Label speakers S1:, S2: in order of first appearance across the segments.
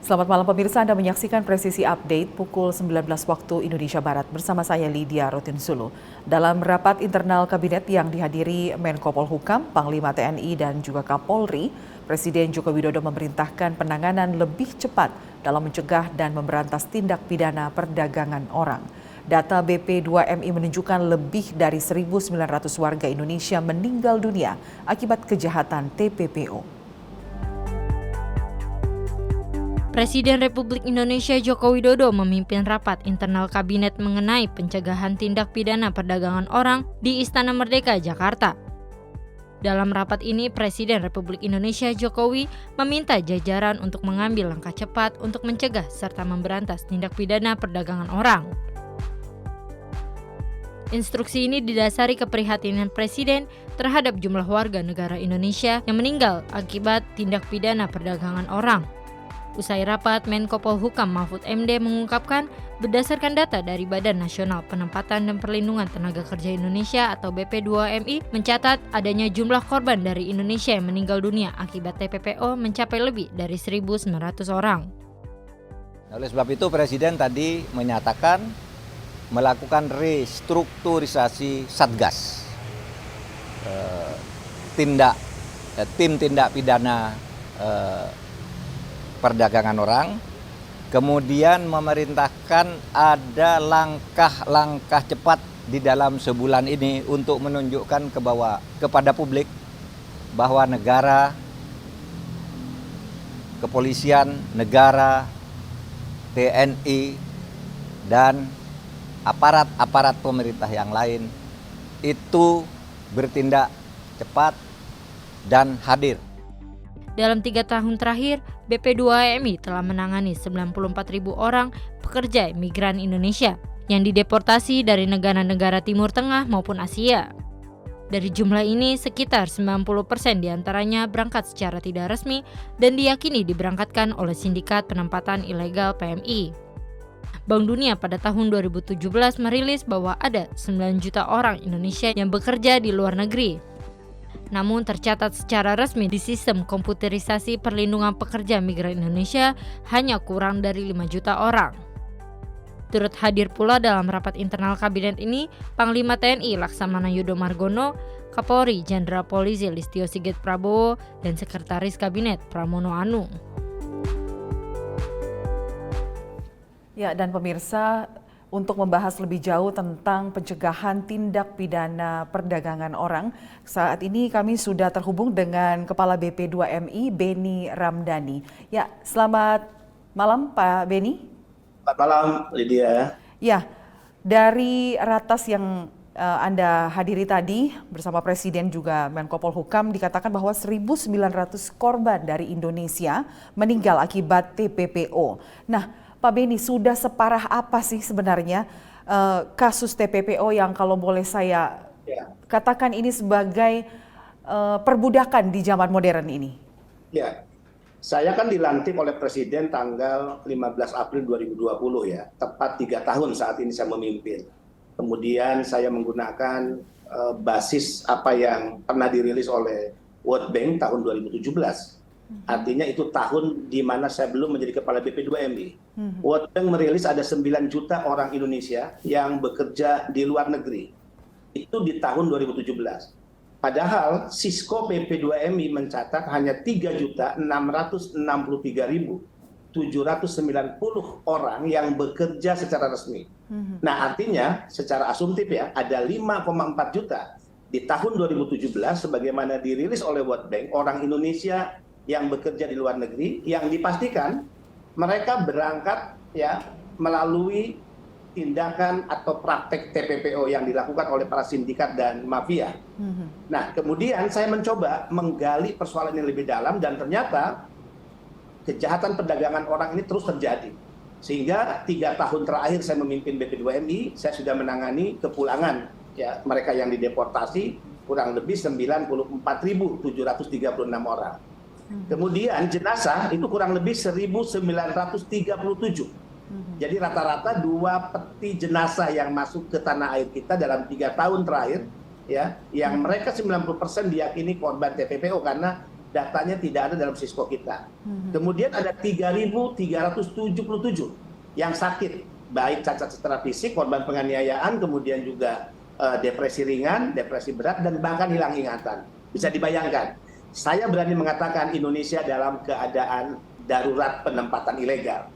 S1: Selamat malam pemirsa, Anda menyaksikan Presisi Update pukul 19 waktu Indonesia Barat bersama saya Lydia Rotinsulu. Dalam rapat internal kabinet yang dihadiri Menko Polhukam, Panglima TNI dan juga Kapolri, Presiden Joko Widodo memerintahkan penanganan lebih cepat dalam mencegah dan memberantas tindak pidana perdagangan orang. Data BP2MI menunjukkan lebih dari 1.900 warga Indonesia meninggal dunia akibat kejahatan TPPO.
S2: Presiden Republik Indonesia Joko Widodo memimpin rapat internal kabinet mengenai pencegahan tindak pidana perdagangan orang di Istana Merdeka, Jakarta. Dalam rapat ini, Presiden Republik Indonesia Jokowi meminta jajaran untuk mengambil langkah cepat untuk mencegah serta memberantas tindak pidana perdagangan orang. Instruksi ini didasari keprihatinan Presiden terhadap jumlah warga negara Indonesia yang meninggal akibat tindak pidana perdagangan orang. Usai rapat, Menko Polhukam Mahfud MD mengungkapkan berdasarkan data dari Badan Nasional Penempatan dan Perlindungan Tenaga Kerja Indonesia atau BP2MI mencatat adanya jumlah korban dari Indonesia yang meninggal dunia akibat TPPO mencapai lebih dari 1.900 orang.
S3: Oleh sebab itu Presiden tadi menyatakan melakukan restrukturisasi Satgas, tim tindak pidana perdagangan orang, kemudian memerintahkan ada langkah-langkah cepat di dalam sebulan ini untuk menunjukkan kepada publik bahwa negara, kepolisian, negara, TNI, dan aparat-aparat pemerintah yang lain itu bertindak cepat dan hadir.
S2: Dalam 3 tahun terakhir, BP2MI telah menangani 94.000 orang pekerja migran Indonesia yang dideportasi dari negara-negara Timur Tengah maupun Asia. Dari jumlah ini, sekitar 90% diantaranya berangkat secara tidak resmi dan diyakini diberangkatkan oleh sindikat penempatan ilegal PMI. Bank Dunia pada tahun 2017 merilis bahwa ada 9 juta orang Indonesia yang bekerja di luar negeri. Namun tercatat secara resmi di sistem komputerisasi perlindungan pekerja migran Indonesia hanya kurang dari 5 juta orang. Turut hadir pula dalam rapat internal kabinet ini Panglima TNI Laksamana Yudo Margono, Kapolri Jenderal Polisi Listio Sigit Prabowo, dan Sekretaris Kabinet Pramono Anung.
S1: Ya, dan pemirsa, untuk membahas lebih jauh tentang pencegahan tindak pidana perdagangan orang, saat ini kami sudah terhubung dengan Kepala BP2MI, Beni Ramdhani. Ya, selamat malam Pak Beni.
S4: Selamat malam Lydia.
S1: Ya, dari ratas yang Anda hadiri tadi bersama Presiden juga Menko Polhukam dikatakan bahwa 1.900 korban dari Indonesia meninggal akibat TPPO. Nah, Pak Beni, sudah separah apa sih sebenarnya kasus TPPO yang kalau boleh saya katakan ini sebagai perbudakan di zaman modern ini?
S4: Ya, saya kan dilantik oleh Presiden tanggal 15 April 2020 ya, tepat 3 tahun saat ini saya memimpin. Kemudian saya menggunakan basis apa yang pernah dirilis oleh World Bank tahun 2017. Artinya itu tahun di mana saya belum menjadi Kepala BP2MI. World Bank merilis ada 9 juta orang Indonesia yang bekerja di luar negeri. Itu di tahun 2017. Padahal Cisco BP2MI mencatat hanya 3.663.790 orang yang bekerja secara resmi. Nah, artinya secara asumtif ya, ada 5,4 juta di tahun 2017 sebagaimana dirilis oleh World Bank, orang Indonesia yang bekerja di luar negeri yang dipastikan mereka berangkat ya melalui tindakan atau praktek TPPO yang dilakukan oleh para sindikat dan mafia. Nah, kemudian saya mencoba menggali persoalan ini lebih dalam dan ternyata kejahatan perdagangan orang ini terus terjadi. Sehingga 3 tahun terakhir saya memimpin BP2MI, saya sudah menangani kepulangan ya mereka yang dideportasi kurang lebih 94.736 orang. Kemudian jenazah itu kurang lebih 1.937. Jadi rata-rata 2 peti jenazah yang masuk ke tanah air kita dalam 3 tahun terakhir, ya, yang mereka 90% diyakini korban TPPO karena datanya tidak ada dalam Sisko kita. Kemudian ada 3.377 yang sakit, baik cacat secara fisik, korban penganiayaan, kemudian juga depresi ringan, depresi berat, dan bahkan hilang ingatan. Bisa dibayangkan, saya berani mengatakan Indonesia dalam keadaan darurat penempatan ilegal.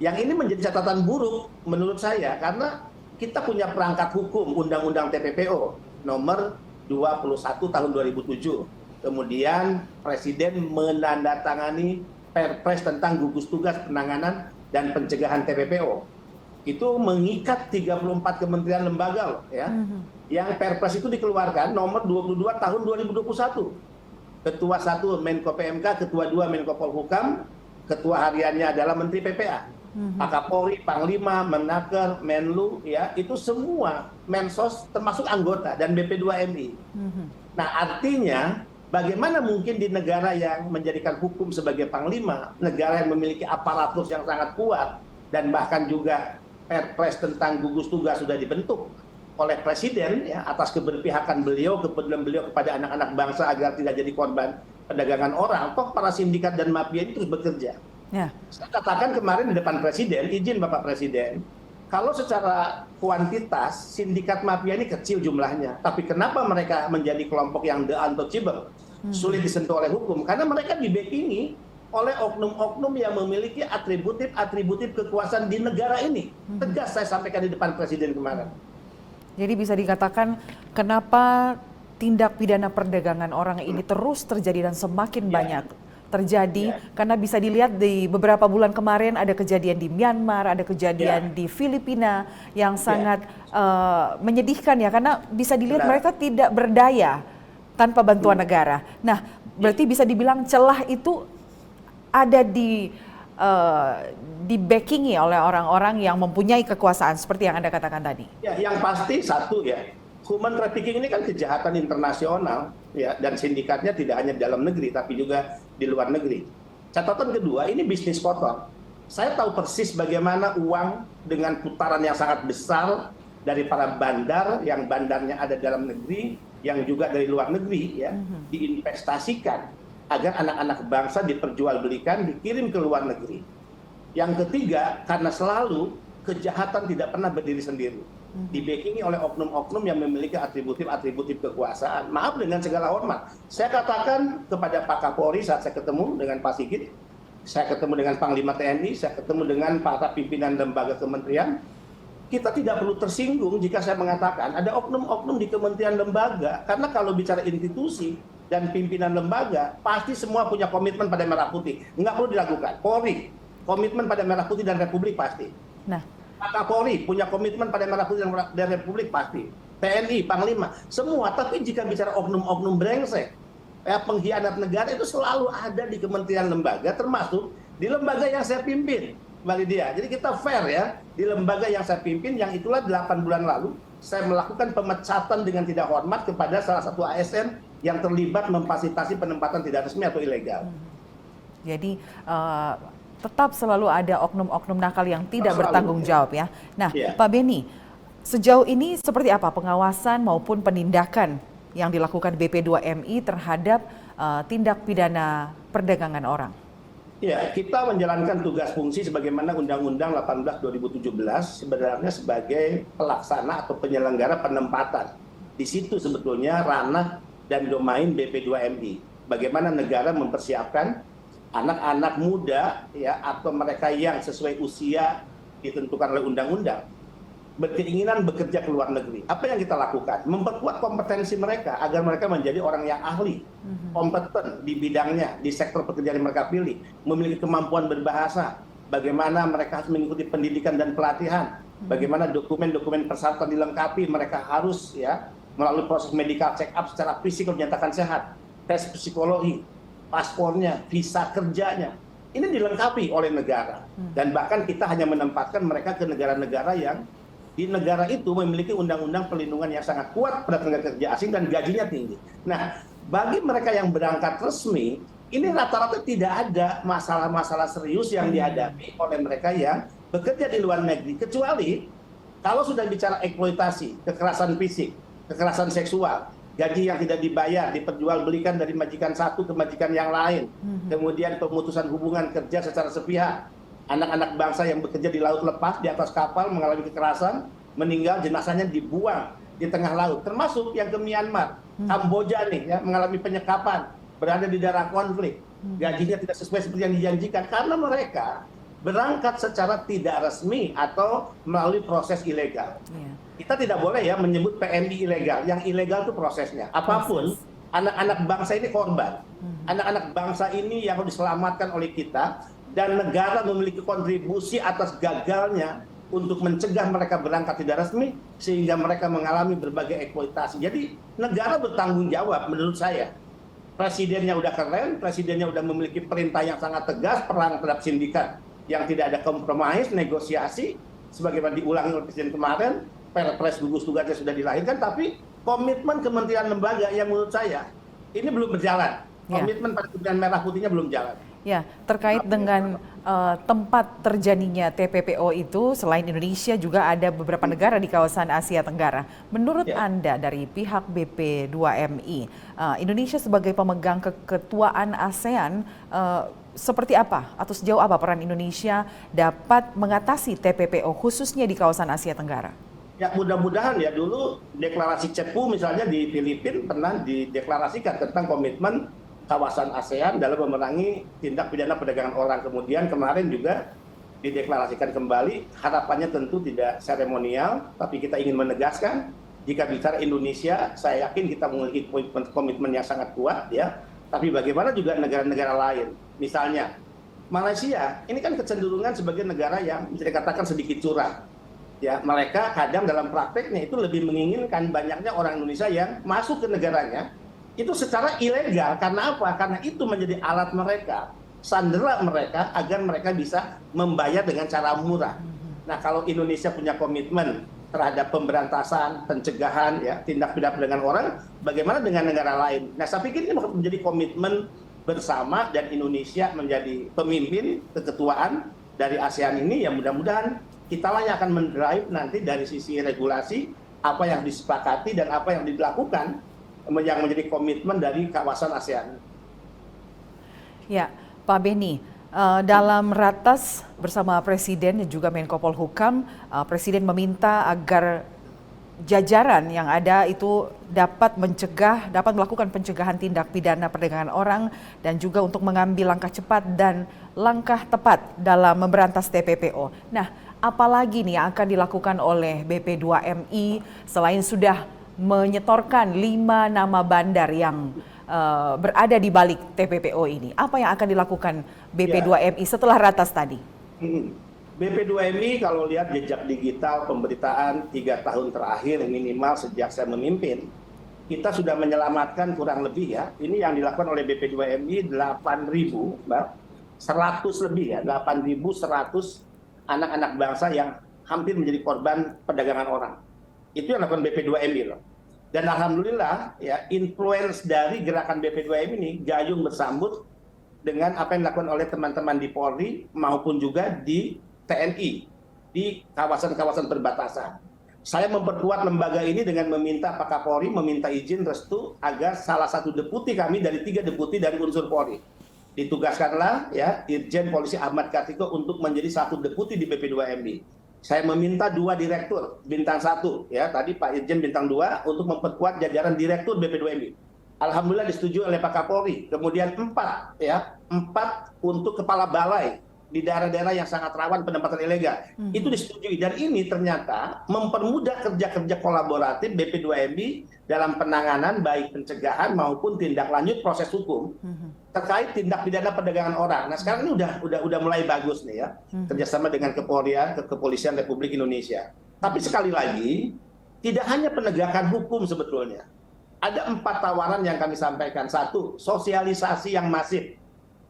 S4: Yang ini menjadi catatan buruk menurut saya, karena kita punya perangkat hukum, Undang-Undang TPPO nomor 21 tahun 2007. Kemudian Presiden menandatangani Perpres tentang gugus tugas penanganan dan pencegahan TPPO. Itu mengikat 34 kementerian lembaga loh, ya. Yang Perpres itu dikeluarkan nomor 22 tahun 2021. Ketua 1 Menko PMK, Ketua 2 Menko Polhukam, ketua hariannya adalah Menteri PPA. Pak Kapolri, Panglima, Menaker, Menlu, ya, itu semua Mensos termasuk anggota dan BP2MI. Nah, artinya bagaimana mungkin di negara yang menjadikan hukum sebagai panglima, negara yang memiliki aparatur yang sangat kuat, dan bahkan juga Perpres tentang gugus tugas sudah dibentuk oleh Presiden, ya, atas keberpihakan beliau, kepedulian beliau kepada anak-anak bangsa agar tidak jadi korban perdagangan orang, toh para sindikat dan mafia itu terus bekerja. Ya. Saya katakan kemarin di depan Presiden, izin Bapak Presiden, kalau secara kuantitas sindikat mafia ini kecil jumlahnya, tapi kenapa mereka menjadi kelompok yang the untouchable, sulit disentuh oleh hukum? Karena mereka dibackingi oleh oknum-oknum yang memiliki atributif kekuasaan di negara ini. Tegas saya sampaikan di depan Presiden kemarin.
S1: Jadi bisa dikatakan kenapa tindak pidana perdagangan orang ini terus terjadi dan semakin banyak terjadi, karena bisa dilihat di beberapa bulan kemarin ada kejadian di Myanmar, ada kejadian di Filipina yang sangat menyedihkan, ya, karena bisa dilihat mereka tidak berdaya tanpa bantuan negara. Nah, berarti bisa dibilang celah itu ada di backingi oleh orang-orang yang mempunyai kekuasaan seperti yang Anda katakan tadi.
S4: Ya, yang pasti satu, ya, human trafficking ini kan kejahatan internasional, ya, dan sindikatnya tidak hanya di dalam negeri tapi juga di luar negeri. Catatan kedua, ini bisnis kotor. Saya tahu persis bagaimana uang dengan putaran yang sangat besar dari para bandar, yang bandarnya ada dalam negeri, yang juga dari luar negeri, ya, diinvestasikan agar anak-anak bangsa diperjualbelikan, dikirim ke luar negeri. Yang ketiga, karena selalu kejahatan tidak pernah berdiri sendiri, dibackingi oleh oknum-oknum yang memiliki atributif kekuasaan. Maaf, dengan segala hormat, saya katakan kepada Pak Kapolri saat saya ketemu dengan Pak Sigit, saya ketemu dengan Panglima TNI, saya ketemu dengan para pimpinan lembaga kementerian, kita tidak perlu tersinggung jika saya mengatakan ada oknum-oknum di kementerian lembaga, karena kalau bicara institusi dan pimpinan lembaga, pasti semua punya komitmen pada merah putih. Nggak perlu diragukan. Polri, komitmen pada merah putih dan Republik pasti. Nah, Pak Kapolri punya komitmen pada merah putih dan Republik pasti. TNI, Panglima, semua. Tapi jika bicara oknum-oknum brengsek, ya, pengkhianat negara itu selalu ada di kementerian lembaga, termasuk di lembaga yang saya pimpin, Mbak Lydia. Jadi kita fair, ya, di lembaga yang saya pimpin, yang itulah 8 bulan lalu, saya melakukan pemecatan dengan tidak hormat kepada salah satu ASN yang terlibat memfasilitasi penempatan tidak resmi atau ilegal.
S1: Jadi tetap selalu ada oknum-oknum nakal yang tidak bertanggung jawab, ya. Nah, Pak Beni, sejauh ini seperti apa pengawasan maupun penindakan yang dilakukan BP2MI terhadap tindak pidana perdagangan orang?
S4: Ya, kita menjalankan tugas fungsi sebagaimana Undang-Undang 18/2017 sebenarnya sebagai pelaksana atau penyelenggara penempatan. Di situ sebetulnya ranah dan domain BP2MI. Bagaimana negara mempersiapkan anak-anak muda, ya, atau mereka yang sesuai usia ditentukan oleh undang-undang berkeinginan bekerja ke luar negeri. Apa yang kita lakukan? Memperkuat kompetensi mereka agar mereka menjadi orang yang ahli, kompeten di bidangnya, di sektor pekerjaan yang mereka pilih, memiliki kemampuan berbahasa, bagaimana mereka harus mengikuti pendidikan dan pelatihan, bagaimana dokumen-dokumen persyaratan dilengkapi, mereka harus, ya, melalui proses medical check up secara fisik dinyatakan sehat, tes psikologi, paspornya, visa kerjanya, ini dilengkapi oleh negara. Dan bahkan kita hanya menempatkan mereka ke negara-negara yang di negara itu memiliki undang-undang perlindungan yang sangat kuat pada tenaga kerja asing dan gajinya tinggi. Nah, bagi mereka yang berangkat resmi, ini rata-rata tidak ada masalah-masalah serius yang dihadapi oleh mereka yang bekerja di luar negeri, kecuali kalau sudah bicara eksploitasi, kekerasan fisik, kekerasan seksual, gaji yang tidak dibayar, diperjualbelikan dari majikan satu ke majikan yang lain, kemudian pemutusan hubungan kerja secara sepihak, anak-anak bangsa yang bekerja di laut lepas, di atas kapal mengalami kekerasan, meninggal, jenazahnya dibuang di tengah laut, termasuk yang ke Myanmar, Kamboja nih ya, mengalami penyekapan, berada di daerah konflik, gajinya tidak sesuai seperti yang dijanjikan, karena mereka berangkat secara tidak resmi atau melalui proses ilegal. Kita tidak boleh ya menyebut PMI ilegal. Yang ilegal itu prosesnya. Apapun, anak-anak bangsa ini korban. Anak-anak bangsa ini yang harus diselamatkan oleh kita, dan negara memiliki kontribusi atas gagalnya untuk mencegah mereka berangkat tidak resmi, sehingga mereka mengalami berbagai eksploitasi. Jadi negara bertanggung jawab menurut saya. Presidennya udah keren, presidennya udah memiliki perintah yang sangat tegas, perang terhadap sindikat yang tidak ada kompromi, negosiasi, sebagaimana diulangi oleh Presiden kemarin. Perpres gugus tugasnya sudah dilahirkan, tapi komitmen kementerian lembaga yang menurut saya ini belum berjalan. Komitmen pada kepentingan merah putihnya belum jalan.
S1: Ya, terkait dengan tempat terjadinya TPPO itu, selain Indonesia juga ada beberapa negara di kawasan Asia Tenggara. Menurut Anda dari pihak BP2MI, Indonesia sebagai pemegang keketuaan ASEAN, seperti apa atau sejauh apa peran Indonesia dapat mengatasi TPPO khususnya di kawasan Asia Tenggara?
S4: Ya mudah-mudahan ya, dulu deklarasi CEPU misalnya di Filipina pernah dideklarasikan tentang komitmen kawasan ASEAN dalam memerangi tindak pidana perdagangan orang. Kemudian kemarin juga dideklarasikan kembali, harapannya tentu tidak seremonial, tapi kita ingin menegaskan jika bicara Indonesia, saya yakin kita memiliki komitmen yang sangat kuat ya. Tapi bagaimana juga negara-negara lain, misalnya Malaysia, ini kan kecenderungan sebagai negara yang bisa dikatakan sedikit curang. Ya, mereka kadang dalam prakteknya itu lebih menginginkan banyaknya orang Indonesia yang masuk ke negaranya itu secara ilegal. Karena apa? Karena itu menjadi alat mereka, sandera mereka agar mereka bisa membayar dengan cara murah. Nah, kalau Indonesia punya komitmen terhadap pemberantasan, pencegahan, ya, tindak pidana perdagangan orang, bagaimana dengan negara lain? Nah, saya pikir ini menjadi komitmen bersama, dan Indonesia menjadi pemimpin keketuaan dari ASEAN ini, yang mudah-mudahan kitalah yang akan mendrive nanti dari sisi regulasi apa yang disepakati dan apa yang dilakukan yang menjadi komitmen dari kawasan ASEAN.
S1: Ya, Pak Beni, dalam ratas bersama Presiden dan juga Menko Polhukam, Presiden meminta agar jajaran yang ada itu dapat melakukan pencegahan tindak pidana perdagangan orang dan juga untuk mengambil langkah cepat dan langkah tepat dalam memberantas TPPO. Nah, apalagi nih yang akan dilakukan oleh BP2MI selain sudah menyetorkan 5 nama bandar yang berada di balik TPPO ini? Apa yang akan dilakukan BP2MI setelah ratas tadi?
S4: BP2MI kalau lihat jejak digital pemberitaan 3 tahun terakhir minimal sejak saya memimpin, kita sudah menyelamatkan kurang lebih ya, ini yang dilakukan oleh BP2MI 8.000, Mbak, 100 lebih ya, 8.100 anak-anak bangsa yang hampir menjadi korban perdagangan orang. Itu yang dilakukan BP2MI loh. Dan alhamdulillah ya, influence dari gerakan BP2MI ini gayung bersambut dengan apa yang dilakukan oleh teman-teman di Polri maupun juga di TNI di kawasan-kawasan perbatasan. Saya memperkuat lembaga ini dengan meminta Pak Kapolri meminta izin restu agar salah satu deputi kami dari 3 deputi dari unsur Polri ditugaskanlah ya Irjen Polisi Ahmad Kartiko untuk menjadi 1 deputi di BP2MI. Saya meminta 2 direktur bintang 1 ya, tadi Pak Irjen bintang 2 untuk memperkuat jajaran direktur BP2MI. Alhamdulillah disetujui oleh Pak Kapolri. Kemudian 4 untuk kepala balai di daerah-daerah yang sangat rawan penempatan ilegal. Itu disetujui, dan ini ternyata mempermudah kerja-kerja kolaboratif BP2MI dalam penanganan baik pencegahan maupun tindak lanjut proses hukum terkait tindak pidana perdagangan orang. Nah, sekarang ini udah mulai bagus nih ya, kerjasama dengan Kepolisian Republik Indonesia. Tapi sekali lagi, tidak hanya penegakan hukum sebetulnya. Ada 4 tawaran yang kami sampaikan. 1, sosialisasi yang masif.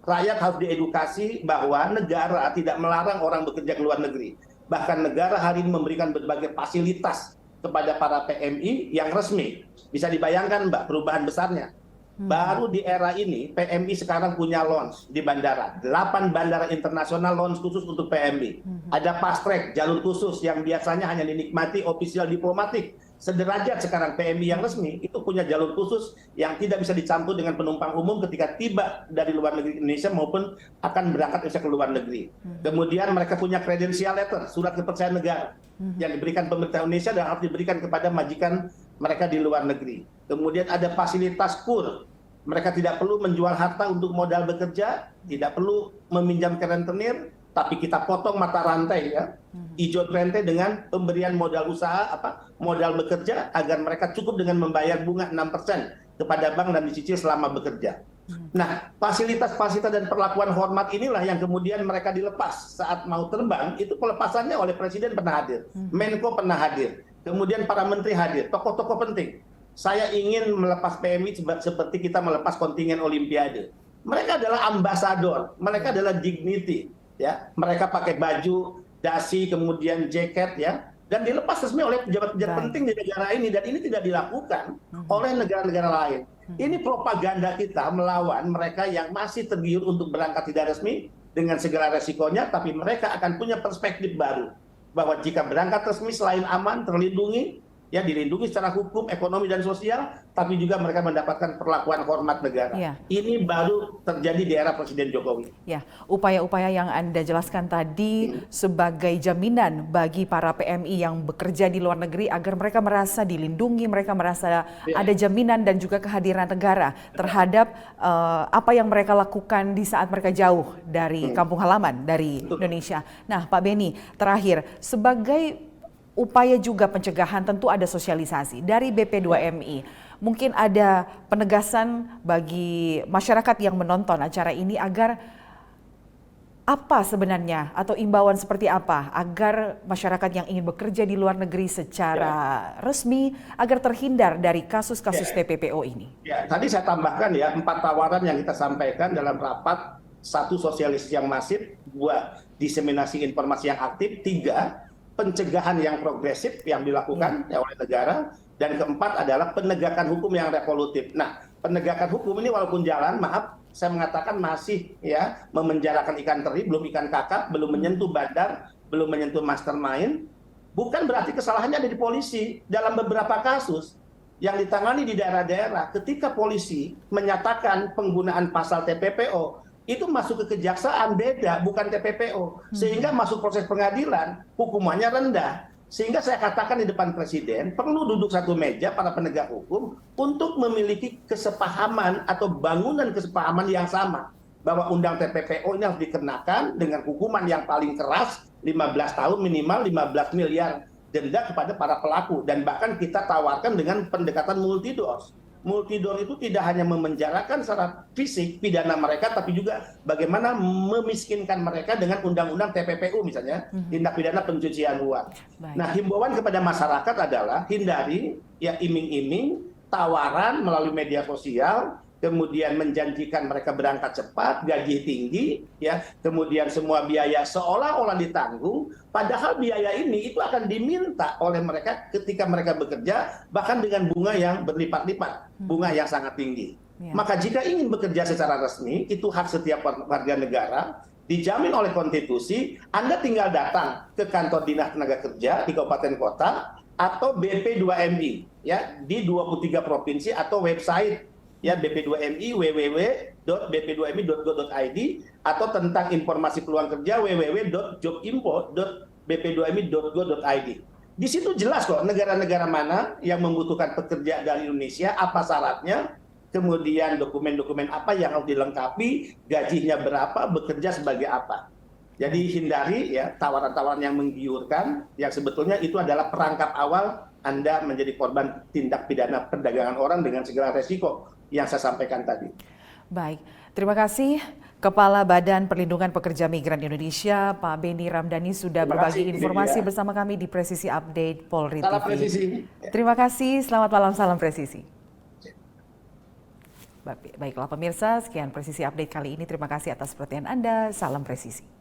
S4: Rakyat harus diedukasi bahwa negara tidak melarang orang bekerja ke luar negeri. Bahkan negara hari ini memberikan berbagai fasilitas kepada para PMI yang resmi. Bisa dibayangkan Mbak perubahan besarnya. Baru di era ini PMI sekarang punya lounge di bandara. 8 bandara internasional lounge khusus untuk PMI. Ada fast track, jalur khusus yang biasanya hanya dinikmati ofisial diplomatik sederajat sekarang PMI yang resmi itu punya jalur khusus yang tidak bisa dicampur dengan penumpang umum ketika tiba dari luar negeri Indonesia maupun akan berangkat ke luar negeri. Kemudian mereka punya credential letter, surat kepercayaan negara yang diberikan pemerintah Indonesia dan harus diberikan kepada majikan mereka di luar negeri. Kemudian ada fasilitas KUR. Mereka tidak perlu menjual harta untuk modal bekerja, tidak perlu meminjam ke rentenir, tapi kita potong mata rantai ya, ijon rente dengan pemberian modal usaha, modal bekerja agar mereka cukup dengan membayar bunga 6% kepada bank dan dicicil selama bekerja. Nah, fasilitas-fasilitas dan perlakuan hormat inilah yang kemudian mereka dilepas saat mau terbang, itu pelepasannya oleh Presiden pernah hadir, Menko pernah hadir, kemudian para menteri hadir, tokoh-tokoh penting. Saya ingin melepas PMI seperti kita melepas kontingen Olimpiade. Mereka adalah ambasador, mereka adalah dignity. Ya, mereka pakai baju, dasi, kemudian jaket, ya, dan dilepas resmi oleh pejabat-pejabat penting di negara ini, dan ini tidak dilakukan oleh negara-negara lain. Ini propaganda kita melawan mereka yang masih tergiur untuk berangkat tidak resmi dengan segala resikonya, tapi mereka akan punya perspektif baru bahwa jika berangkat resmi selain aman, terlindungi, ya dilindungi secara hukum, ekonomi dan sosial, tapi juga mereka mendapatkan perlakuan hormat negara. Ya. Ini baru terjadi di era Presiden Jokowi.
S1: Ya, upaya-upaya yang Anda jelaskan tadi sebagai jaminan bagi para PMI yang bekerja di luar negeri agar mereka merasa dilindungi, mereka merasa ada jaminan dan juga kehadiran negara terhadap apa yang mereka lakukan di saat mereka jauh dari kampung halaman, dari Indonesia. Nah, Pak Beni, terakhir, sebagai upaya juga pencegahan tentu ada sosialisasi dari BP2MI. Mungkin ada penegasan bagi masyarakat yang menonton acara ini agar apa sebenarnya atau imbauan seperti apa agar masyarakat yang ingin bekerja di luar negeri secara resmi agar terhindar dari kasus-kasus TPPO ini.
S4: Ya, tadi saya tambahkan ya 4 tawaran yang kita sampaikan dalam rapat. 1, sosialisasi yang masif, 2, diseminasi informasi yang aktif, 3, pencegahan yang progresif yang dilakukan oleh negara, dan keempat adalah penegakan hukum yang revolutif. Nah, penegakan hukum ini walaupun jalan, maaf, saya mengatakan masih ya memenjarakan ikan teri, belum ikan kakap, belum menyentuh bandar, belum menyentuh mastermind. Bukan berarti kesalahannya ada di polisi. Dalam beberapa kasus yang ditangani di daerah-daerah, ketika polisi menyatakan penggunaan pasal TPPO, itu masuk ke kejaksaan beda, bukan TPPO. Sehingga masuk proses pengadilan, hukumannya rendah. Sehingga saya katakan di depan Presiden, perlu duduk satu meja para penegak hukum untuk memiliki kesepahaman atau bangunan kesepahaman yang sama. Bahwa undang TPPO ini harus dikenakan dengan hukuman yang paling keras, 15 tahun minimal 15 miliar denda kepada para pelaku. Dan bahkan kita tawarkan dengan pendekatan multidose. Multidor itu tidak hanya memenjarakan secara fisik pidana mereka, tapi juga bagaimana memiskinkan mereka dengan undang-undang TPPU misalnya, tindak pidana pencucian uang. Nah, himbauan kepada masyarakat adalah hindari ya iming-iming, tawaran melalui media sosial, kemudian menjanjikan mereka berangkat cepat, gaji tinggi, ya, kemudian semua biaya seolah-olah ditanggung, padahal biaya ini itu akan diminta oleh mereka ketika mereka bekerja, bahkan dengan bunga yang berlipat-lipat, bunga yang sangat tinggi. Maka jika ingin bekerja secara resmi, itu hak setiap warga negara, dijamin oleh konstitusi, Anda tinggal datang ke kantor dinas tenaga kerja di kabupaten kota, atau BP2MI, ya, di 23 provinsi atau website ya BP2MI www.bp2mi.go.id atau tentang informasi peluang kerja www.jobinfo.bp2mi.go.id. Di situ jelas kok negara-negara mana yang membutuhkan pekerja dari Indonesia, apa syaratnya, kemudian dokumen-dokumen apa yang harus dilengkapi, gajinya berapa, bekerja sebagai apa. Jadi hindari ya tawaran-tawaran yang menggiurkan, yang sebetulnya itu adalah perangkap awal Anda menjadi korban tindak pidana perdagangan orang dengan segala resiko yang saya sampaikan tadi.
S1: Baik, terima kasih Kepala Badan Perlindungan Pekerja Migran Indonesia, Pak Beni Ramdhani sudah berbagi informasi bersama kami di Presisi Update Polri TV.
S4: Salam presisi.
S1: Terima kasih, selamat malam, salam presisi. Baiklah pemirsa, sekian Presisi Update kali ini. Terima kasih atas perhatian Anda, salam presisi.